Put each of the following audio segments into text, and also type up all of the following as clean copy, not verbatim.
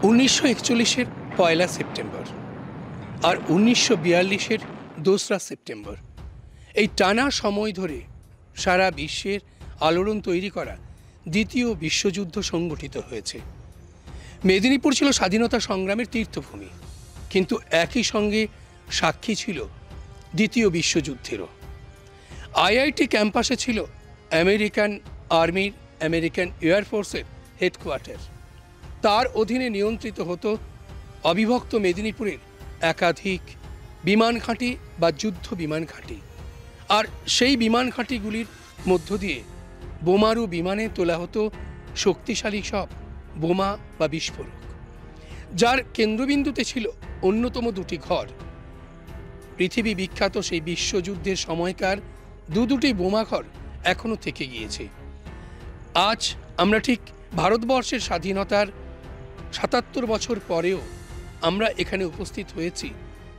1941-এর 1 September আর 1942-এর 2 September, এই টানা সময় ধরে সারা বিশ্বের আলোড়ন তৈরি করা দ্বিতীয় বিশ্বযুদ্ধ সংগঠিত হয়েছে। মেদিনীপুর ছিল স্বাধীনতা সংগ্রামের তীর্থভূমি, কিন্তু একই সঙ্গে সাক্ষী ছিল দ্বিতীয় বিশ্বযুদ্ধেরও। আইআইটি ক্যাম্পাসে ছিল আমেরিকান আর্মির, আমেরিকান এয়ারফোর্সের হেডকোয়ার্টার। তার অধীনে নিয়ন্ত্রিত হতো অবিভক্ত মেদিনীপুরের একাধিক বিমান ঘাঁটি বা যুদ্ধ বিমান ঘাঁটি, আর সেই বিমান ঘাঁটিগুলির মধ্য দিয়ে বোমারু বিমানে তোলা হতো শক্তিশালী সব বোমা বা বিস্ফোরক, যার কেন্দ্রবিন্দুতে ছিল অন্যতম দুটি ঘর। পৃথিবী বিখ্যাত সেই বিশ্বযুদ্ধের সময়কার দুটি বোমাঘর এখনো থেকে গিয়েছে। আজ আমরা ঠিক ভারতবর্ষের স্বাধীনতার ৭৭ বছর পরেও আমরা এখানে উপস্থিত হয়েছি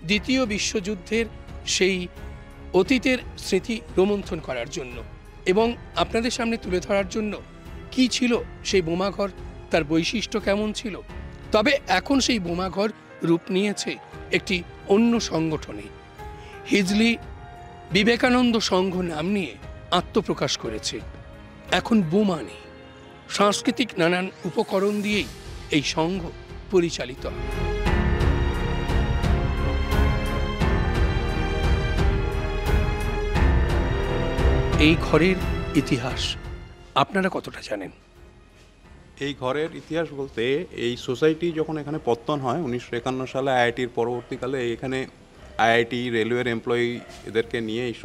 দ্বিতীয় বিশ্বযুদ্ধের সেই অতীতের স্মৃতি রোমন্থন করার জন্য এবং আপনাদের সামনে তুলে ধরার জন্য কি ছিল সেই বোমাঘর, তার বৈশিষ্ট্য কেমন ছিল। তবে এখন সেই বোমাঘর রূপ নিয়েছে একটি অন্য সংগঠনে। হিজলি বিবেকানন্দ সংঘ নাম নিয়ে আত্মপ্রকাশ করেছে। এখন বোমা নেই, সাংস্কৃতিক নানান উপকরণ দিয়েই এই সংঘ পরিচালিত হয়। এই ঘরের ইতিহাস আপনারা কতটা জানেন? এই ঘরের ইতিহাস বলতে, এই সোসাইটি যখন এখানে পত্তন হয় 1951 সালে, আইআইটির পরবর্তীকালে এখানে আইআইটি, রেলওয়ের এমপ্লয়ি এদেরকে নিয়ে এই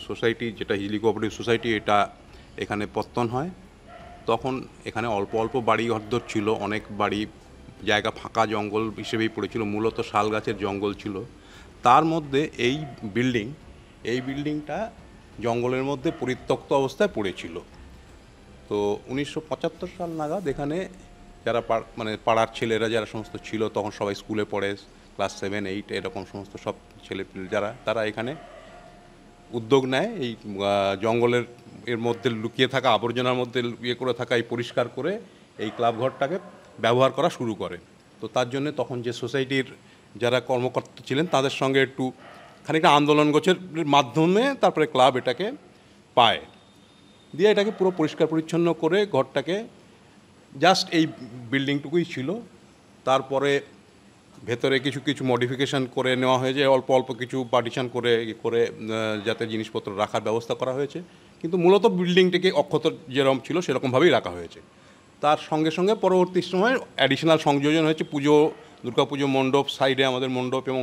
সোসাইটি, যেটা হিজলি কোঅপারেটিভ সোসাইটি, এটা এখানে পত্তন হয়। তখন এখানে অল্প অল্প বাড়ি ঘরদোর ছিল, অনেক বাড়ি জায়গা ফাঁকা জঙ্গল হিসেবেই পড়েছিল, মূলত শাল গাছের জঙ্গল ছিল। তার মধ্যে এই বিল্ডিংটা জঙ্গলের মধ্যে পরিত্যক্ত অবস্থায় পড়েছিল। তো 1975 সাল নাগাদ এখানে যারা পাড়ার ছেলেরা যারা সমস্ত ছিল, তখন সবাই স্কুলে পড়ে, ক্লাস 7, 8 এরকম সমস্ত সব ছেলেপিলে তারা এখানে উদ্যোগ নেয় এই জঙ্গলের মধ্যে লুকিয়ে থাকা আবর্জনার মধ্যে করে থাকা এই পরিষ্কার করে এই ক্লাব ঘরটাকে ব্যবহার করা শুরু করে। তো তার জন্য তখন যে সোসাইটির যারা কর্মকর্তা ছিলেন তাদের সঙ্গে একটু খানিকটা আন্দোলন গোছের মাধ্যমে তারপরে ক্লাব এটাকে পায়, দিয়ে এটাকে পুরো পরিষ্কার পরিচ্ছন্ন করে ঘরটাকে, জাস্ট এই বিল্ডিংটুকুই ছিল। তারপরে ভেতরে কিছু কিছু মডিফিকেশান করে নেওয়া হয়েছে, অল্প অল্প কিছু পার্টিশন করে যাতে জিনিসপত্র রাখার ব্যবস্থা করা হয়েছে, কিন্তু মূলত বিল্ডিংটিকে অক্ষত যেরকম ছিল সেরকমভাবেই রাখা হয়েছে। তার সঙ্গে সঙ্গে পরবর্তী সময় অ্যাডিশনাল সংযোজন হয়েছে, দুর্গাপুজো মণ্ডপ, সাইডে আমাদের মণ্ডপ এবং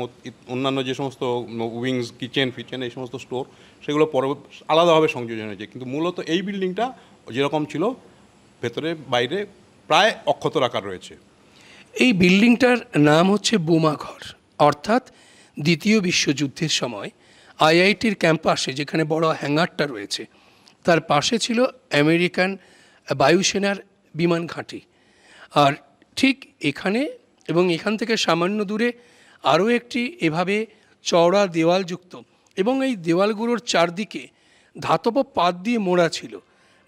অন্যান্য যে সমস্ত উইংস, কিচেন এই সমস্ত স্টোর, সেগুলো আলাদাভাবে সংযোজন হয়েছে। কিন্তু মূলত এই বিল্ডিংটা যেরকম ছিল ভেতরে বাইরে প্রায় অক্ষত রাখা রয়েছে। এই বিল্ডিংটার নাম হচ্ছে বোমাঘর, অর্থাৎ দ্বিতীয় বিশ্বযুদ্ধের সময় আইআইটির ক্যাম্পাসে যেখানে বড় হ্যাঙ্গারটা রয়েছে তার পাশে ছিল আমেরিকান বায়ুসেনার বিমান ঘাঁটি। আর ঠিক এখানে এবং এখান থেকে সামান্য দূরে আরও একটি এভাবে চওড়া দেওয়ালযুক্ত, এবং এই দেওয়ালগুলোর চারদিকে ধাতব পাত দিয়ে মোড়া ছিল,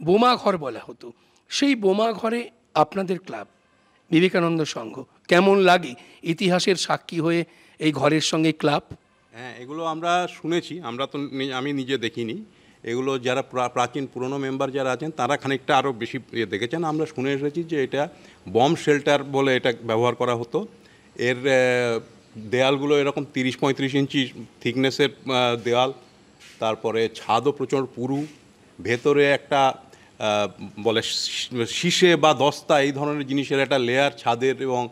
বোমাঘর বলা হতো। সেই বোমাঘরে আপনাদের ক্লাব বিবেকানন্দ সংঘ, কেমন লাগে ইতিহাসের সাক্ষী হয়ে এই ঘরের সঙ্গে ক্লাব? হ্যাঁ, এগুলো আমরা শুনেছি, আমি নিজে দেখিনি। এগুলো যারা প্রাচীন পুরনো মেম্বার যারা আছেন তারা খানিকটা আরও বেশি দেখেছেন। আমরা শুনে এসেছি যে এটা বম্ব শেল্টার বলে এটা ব্যবহার করা হতো। এর দেয়ালগুলো এরকম 30-35 ইঞ্চি থিকনেসের দেয়াল, তারপরে ছাদও প্রচণ্ড পুরু, ভেতরে একটা বলে শীষে বা দস্তা এই ধরনের জিনিসের একটা লেয়ার ছাদের এবং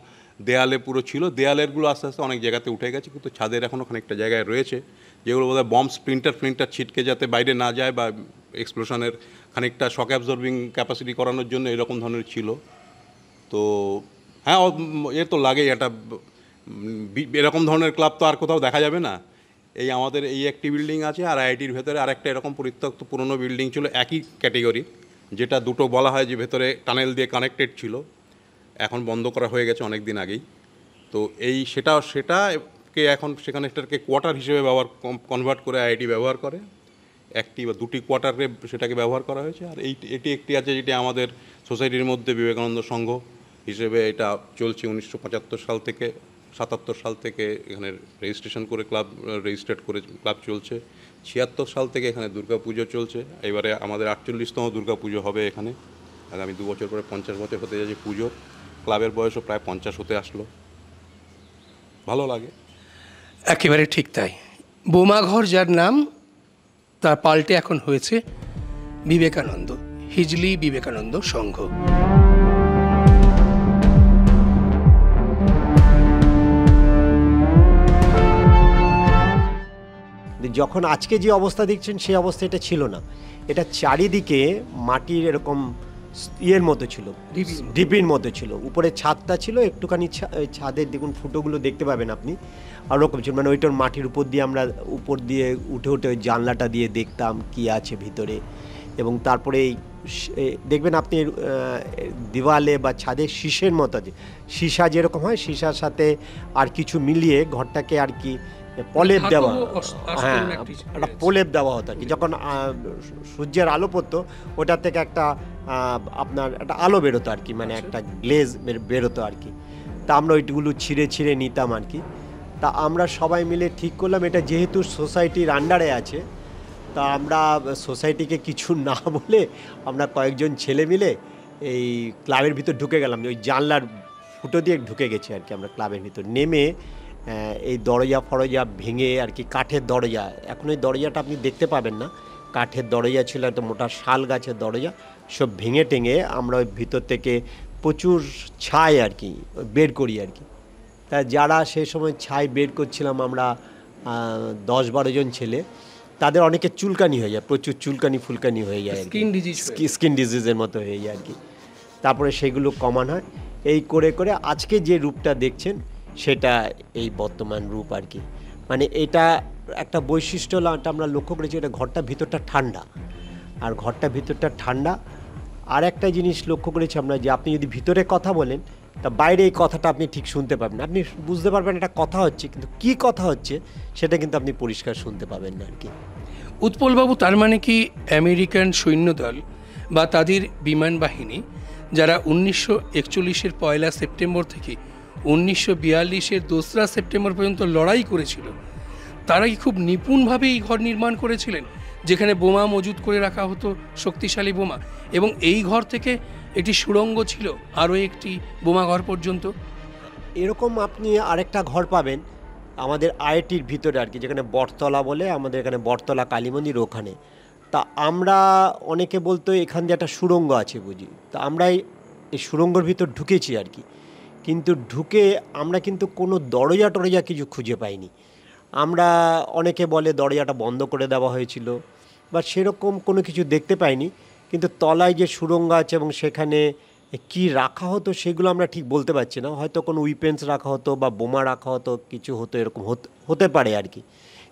দেয়ালে পুরো ছিল। দেয়ালেরগুলো আস্তে আস্তে অনেক জায়গাতে উঠে গেছে, কিন্তু ছাদের এখনও খানিকটা জায়গায় রয়েছে, যেগুলো বোধহয় বম্ব স্প্লিন্টার ছিটকে যাতে বাইরে না যায় বা এক্সপ্লোশনের খানিকটা শক অ্যাবজর্বিং ক্যাপাসিটি করানোর জন্য এরকম ধরনের ছিল। তো হ্যাঁ, এর তো লাগেই, একটা এরকম ধরনের ক্লাব তো আর কোথাও দেখা যাবে না। এই আমাদের এই একটি বিল্ডিং আছে, আর আইআইটির ভেতরে আরেকটা এরকম পরিত্যক্ত পুরনো বিল্ডিং ছিল একই ক্যাটেগরি, যেটা দুটো বলা হয় যে ভেতরে টানেল দিয়ে কানেক্টেড ছিল, এখন বন্ধ করা হয়ে গেছে অনেক দিন আগেই। তো সেটাকে এখন সেটাকে কোয়ার্টার হিসেবে কনভার্ট করে আইআইটি ব্যবহার করে, একটি বা দুটি কোয়ার্টারে সেটাকে ব্যবহার করা হয়েছে। আর এটি একটি আছে যেটি আমাদের সোসাইটির মধ্যে বিবেকানন্দ সংঘ হিসেবে এটা চলছে 1975 সাল থেকে, 77 সাল থেকে এখানে রেজিস্ট্রেশন করে ক্লাব রেজিস্টার্ড করে ক্লাব চলছে। 76 সাল থেকে এখানে দুর্গাপুজো চলছে। এবারে আমাদের 48তম দুর্গাপুজো হবে এখানে। আগামী 2 বছর পরে 50 বছর হতে যাচ্ছে পুজোর। ক্লাবের বয়সও প্রায় 50 হতে আসলো। ভালো লাগে। একেবারে ঠিক তাই। বোমাঘর যার নাম, তার পাল্টে এখন হয়েছে বিবেকানন্দ, হিজলি বিবেকানন্দ সংঘ। যখন আজকে যে অবস্থা দেখছেন সেই অবস্থা এটা ছিল না। এটা চারিদিকে মাটির এরকম ইয়ের মতো ছিল, ডিপির মতো ছিল। উপরে ছাদটা ছিল একটুখানি, ছাদের দেখুন ফুটোগুলো দেখতে পাবেন আপনি, আর ওরকম ছিল। মানে ওইটার মাটির উপর দিয়ে আমরা উপর দিয়ে উঠে উঠে ওই জানলাটা দিয়ে দেখতাম কি আছে ভিতরে। এবং তারপরে এই দেখবেন আপনি দেওয়ালে বা ছাদে শীষের মতো আছে, সীসা যেরকম হয় সীসার সাথে আর কিছু মিলিয়ে ঘরটাকে আর কি প্রলেপ দেওয়া, হ্যাঁ একটা প্রলেপ দেওয়া হতো আর কি। যখন সূর্যের আলো পড়তো ওটা থেকে একটা আপনার একটা আলো বেরোতো আর কি, মানে একটা গ্লেজ বেরোতো আর কি। তা আমরা ওইগুলো ছিঁড়ে ছিঁড়ে নিতাম আর কি। তা আমরা সবাই মিলে ঠিক করলাম এটা যেহেতু সোসাইটির আন্ডারে আছে, তা আমরা সোসাইটিকে কিছু না বলে আমরা কয়েকজন ছেলে মিলে এই ক্লাবের ভিতর ঢুকে গেলাম। ওই জানলার ফুটো দিয়ে ঢুকে গেছি আর কি আমরা ক্লাবের ভিতর। নেমে এই দরজা ফরজা ভেঙে আর কি, কাঠের দরজা, এখন ওই দরজাটা আপনি দেখতে পাবেন না, কাঠের দরজা ছিল, একটা মোটা শাল গাছের দরজা, সব ভেঙে টেঙে আমরা ওই ভিতর থেকে প্রচুর ছাই আর কি বের করি আর কি। তা যারা সেই সময় ছাই বের করছিলাম আমরা 10-12 জন ছেলে, তাদের অনেকে চুলকানি হয়ে যায়, প্রচুর চুলকানি ফুলকানি হয়ে যায়, স্কিন ডিজিজের মতো হয়ে যায় আর কি। তারপরে সেগুলো কমানো হয়। এই করে করে আজকে যে রূপটা দেখছেন সেটা এই বর্তমান রূপ আর কি। মানে এটা একটা বৈশিষ্ট্য আমরা লক্ষ্য করেছি, এটা ঘরটা ভিতরটা ঠান্ডা, আর ঘরটা ভিতরটা ঠান্ডা। আর একটা জিনিস লক্ষ্য করেছি আমরা, যে আপনি যদি ভিতরে কথা বলেন তা বাইরে এই কথাটা আপনি ঠিক শুনতে পাবেন, আপনি বুঝতে পারবেন একটা কথা হচ্ছে, কিন্তু কী কথা হচ্ছে সেটা কিন্তু আপনি পরিষ্কার শুনতে পাবেন না আর কি। উৎপলবাবু, তার মানে কি আমেরিকান সৈন্যদল বা তাদের বিমান বাহিনী যারা 1941-এর 1 সেপ্টেম্বর থেকে 1942-এর 2 সেপ্টেম্বর পর্যন্ত লড়াই করেছিল, তারা কি খুব নিপুণভাবে এই ঘর নির্মাণ করেছিলেন, যেখানে বোমা মজুত করে রাখা হতো, শক্তিশালী বোমা, এবং এই ঘর থেকে একটি সুড়ঙ্গ ছিল আরও একটি বোমা ঘর পর্যন্ত? এরকম আপনি আরেকটা ঘর পাবেন আমাদের আইআইটির ভিতরে আর কি, যেখানে বটতলা বলে, আমাদের এখানে বটতলা কালী মন্দির ওখানে। তা আমরা অনেকে বলতো এখান দিয়ে একটা সুড়ঙ্গ আছে বুঝি, তা আমরা এই সুড়ঙ্গর ভিতর ঢুকেছি আর কি। কিন্তু ঢুকে আমরা কিন্তু কোনো দরজা টরজা কিছু খুঁজে পাইনি। আমরা অনেকে বলে দরজাটা বন্ধ করে দেওয়া হয়েছিল বা সেরকম কোনো কিছু দেখতে পাইনি। কিন্তু তলায় যে সুড়ঙ্গ আছে এবং সেখানে কি রাখা হতো সেগুলো আমরা ঠিক বলতে পারছি না। হয়তো কোনো উইপেন্স রাখা হতো বা বোমা রাখা হতো, কিছু হতো, এরকম হতে পারে আর কি।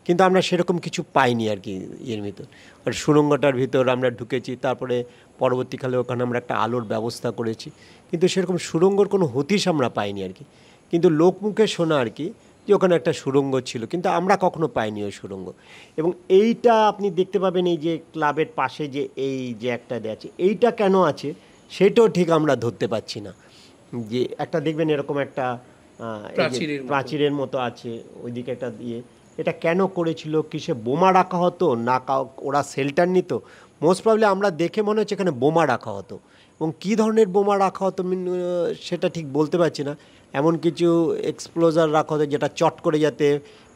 কিন্তু আমরা সেরকম কিছু পাইনি আর কি এর ভিতর। আর সুড়ঙ্গটার ভিতর আমরা ঢুকেছি, তারপরে পরবর্তীকালে ওখানে আমরা একটা আলোর ব্যবস্থা করেছি, কিন্তু সেরকম সুড়ঙ্গর কোনো হদিশ আমরা পাইনি আর কি। কিন্তু লোকমুখে শোনা আর কি যে ওখানে একটা সুড়ঙ্গ ছিল, কিন্তু আমরা কখনো পাইনি ওই সুড়ঙ্গ। এবং এইটা আপনি দেখতে পাবেন এই যে ক্লাবের পাশে যে এই যে একটা আছে, এইটা কেন আছে সেটাও ঠিক আমরা ধরতে পারছি না। যে একটা দেখবেন এরকম একটা প্রাচীরের মতো আছে, ওইদিকে একটা দিয়ে, এটা কেন করেছিল? কিসে বোমা রাখা হতো না ওরা শেল্টার নিত? মোস্ট প্রবলি আমরা দেখে মনে হচ্ছে এখানে বোমা রাখা হতো, এবং কী ধরনের বোমা রাখা হতো সেটা ঠিক বলতে পারছি না। এমন কিছু এক্সপ্লোজার রাখা হতো যেটা চট করে যাতে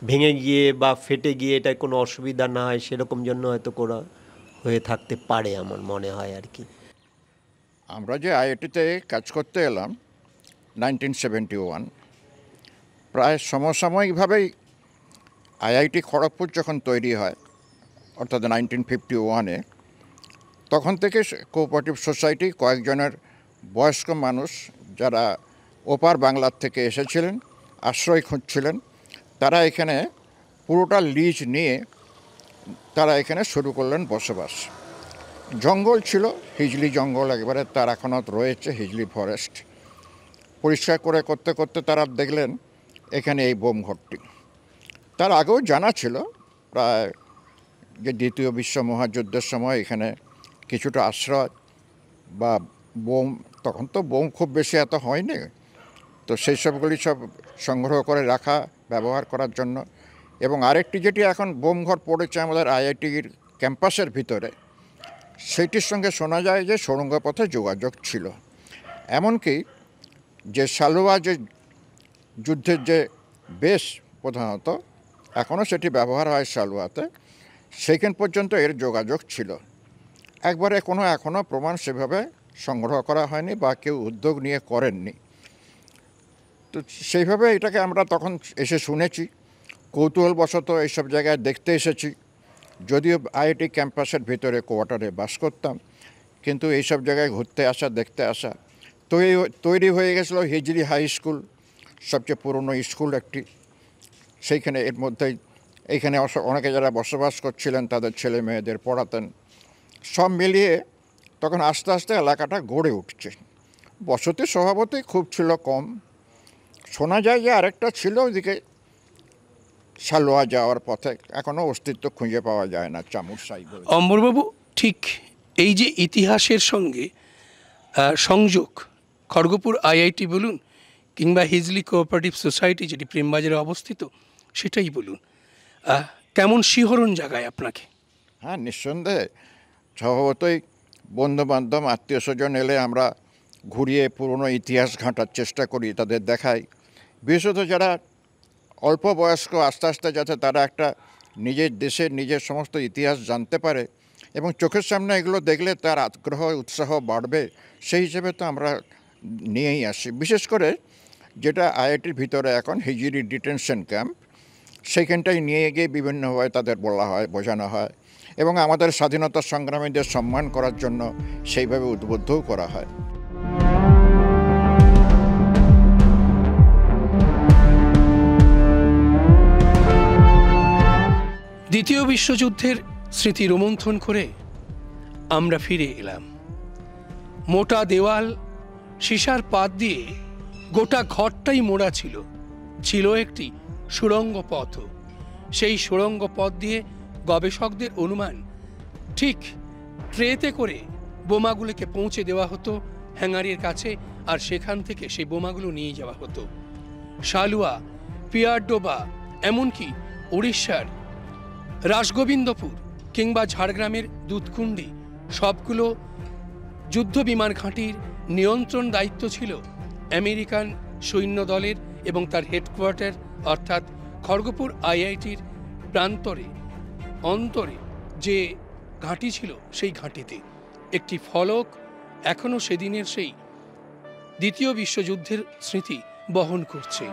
ভেঙে গিয়ে বা ফেটে গিয়ে এটা কোনো অসুবিধা না হয়, সেরকম জন্য হয়তো করা হয়ে থাকতে পারে আমার মনে হয় আর কি। আমরা যে আইআইটিতে কাজ করতে এলাম 1971, প্রায় সমসাময়িকভাবেই আইআইটি খড়গপুর যখন তৈরি হয়, অর্থাৎ 1951-এ, তখন থেকে কোঅপারেটিভ সোসাইটি কয়েকজনের বয়স্ক মানুষ যারা ওপার বাংলার থেকে এসেছিলেন, আশ্রয় খুঁজছিলেন, তারা এখানে পুরোটা লিজ নিয়ে তারা এখানে শুরু করলেন বসবাস। জঙ্গল ছিল, হিজলি জঙ্গল একেবারে, তার এখনও রয়েছে হিজলি ফরেস্ট। পরিষ্কার করতে করতে তারা দেখলেন এখানে এই বোম ঘরটি। তার আগেও জানা ছিল প্রায় যে দ্বিতীয় বিশ্ব মহাযুদ্ধের সময় এখানে কিছুটা আশ্রয় বা বোম তখন তো বোম খুব বেশি এত হয়নি, তো সেই সবগুলি সব সংগ্রহ করে রাখা, ব্যবহার করার জন্য। এবং আরেকটি যেটি এখন বোমঘর পড়েছে আমাদের আইআইটির ক্যাম্পাসের ভিতরে, সেইটির সঙ্গে শোনা যায় যে সুড়ঙ্গ পথে যোগাযোগ ছিল। এমনকি যে সালুয়া যে যুদ্ধের যে বেশ প্রধানত এখনও সেটি ব্যবহার হয় সালুয়াতে, সেইখান পর্যন্ত এর যোগাযোগ ছিল। একবারে এখনও প্রমাণ সেভাবে সংগ্রহ করা হয়নি বা কেউ উদ্যোগ নিয়ে করেননি। তো সেইভাবে এটাকে আমরা তখন এসে শুনেছি, কৌতূহলবশত এইসব জায়গায় দেখতে এসেছি। যদিও আইআইটি ক্যাম্পাসের ভিতরে কোয়ার্টারে বাস করতাম, কিন্তু এইসব জায়গায় ঘুরতে আসা, দেখতে আসা। তৈরি হয়ে গেছিলো হিজলি হাই স্কুল, সবচেয়ে পুরনো স্কুল একটি। সেইখানে এর মধ্যেই এইখানে অনেকে যারা বসবাস করছিলেন তাদের ছেলে মেয়েদের পড়াতেন। সব মিলিয়ে তখন আস্তে আস্তে এলাকাটা গড়ে উঠছে। বসতি স্বভাবতই খুব ছিল কম। শোনা যায় যে আরেকটা ছিল ওইদিকে সালোয়া যাওয়ার পথে, এখনও অস্তিত্ব খুঁজে পাওয়া যায় না, চামুরসাই বলে। অম্বরবাবু, ঠিক এই যে ইতিহাসের সঙ্গে সংযোগ, খড়গপুর আইআইটি বলুন কিংবা হিজলি কোঅপারেটিভ সোসাইটি যেটি প্রেমবাজারে অবস্থিত, সেটাই বলুন, কেমন শিহরণ জাগায় আপনাকে? হ্যাঁ, নিঃসন্দেহে। স্বভাবতই বন্ধুবান্ধব, আত্মীয় স্বজন এলে আমরা ঘুরিয়ে পুরনো ইতিহাস ঘাঁটার চেষ্টা করি, তাদের দেখাই। বিশেষত যারা অল্প বয়স্ক, আস্তে আস্তে যাতে তারা একটা নিজের দেশের নিজের সমস্ত ইতিহাস জানতে পারে এবং চোখের সামনে এগুলো দেখলে তার আগ্রহ উৎসাহ বাড়বে, সেই হিসেবে তো আমরা নিয়েই আসি। বিশেষ করে যেটা আইআইটির ভিতরে এখন হিজলি ডিটেনশন ক্যাম্প, সেইখানটাই নিয়ে গিয়ে বিভিন্নভাবে তাদের বলা হয়, বোঝানো হয় এবং আমাদের স্বাধীনতা সংগ্রামীদের সম্মান করার জন্য সেইভাবে উদ্বুদ্ধও করা হয়। দ্বিতীয় বিশ্বযুদ্ধের স্মৃতি রোমন্থন করে আমরা ফিরে এলাম। মোটা দেওয়াল, সীসার পাত দিয়ে গোটা ঘরটাই মোড়া ছিল। ছিল একটি সুড়ঙ্গ পথ। সেই সুড়ঙ্গ পথ দিয়ে গবেষকদের অনুমান ঠিক ট্রেতে করে বোমাগুলোকে পৌঁছে দেওয়া হতো হ্যাঙ্গারের কাছে, আর সেখান থেকে সেই বোমাগুলো নিয়ে যাওয়া হতো সালুয়া, পিয়ারডোবা, এমনকি উড়িষ্যার রাসগোবিন্দপুর কিংবা ঝাড়গ্রামের দুধকুণ্ডি, সবগুলো যুদ্ধ বিমান ঘাঁটির নিয়ন্ত্রণ দায়িত্ব ছিল আমেরিকান সৈন্য দলের এবং তার হেডকোয়ার্টার অর্থাৎ খড়গপুর আইআইটির প্রান্তরে অন্তরে যে ঘাঁটি ছিল, সেই ঘাঁটিতে একটি ফলক এখনও সেদিনের সেই দ্বিতীয় বিশ্বযুদ্ধের স্মৃতি বহন করছে।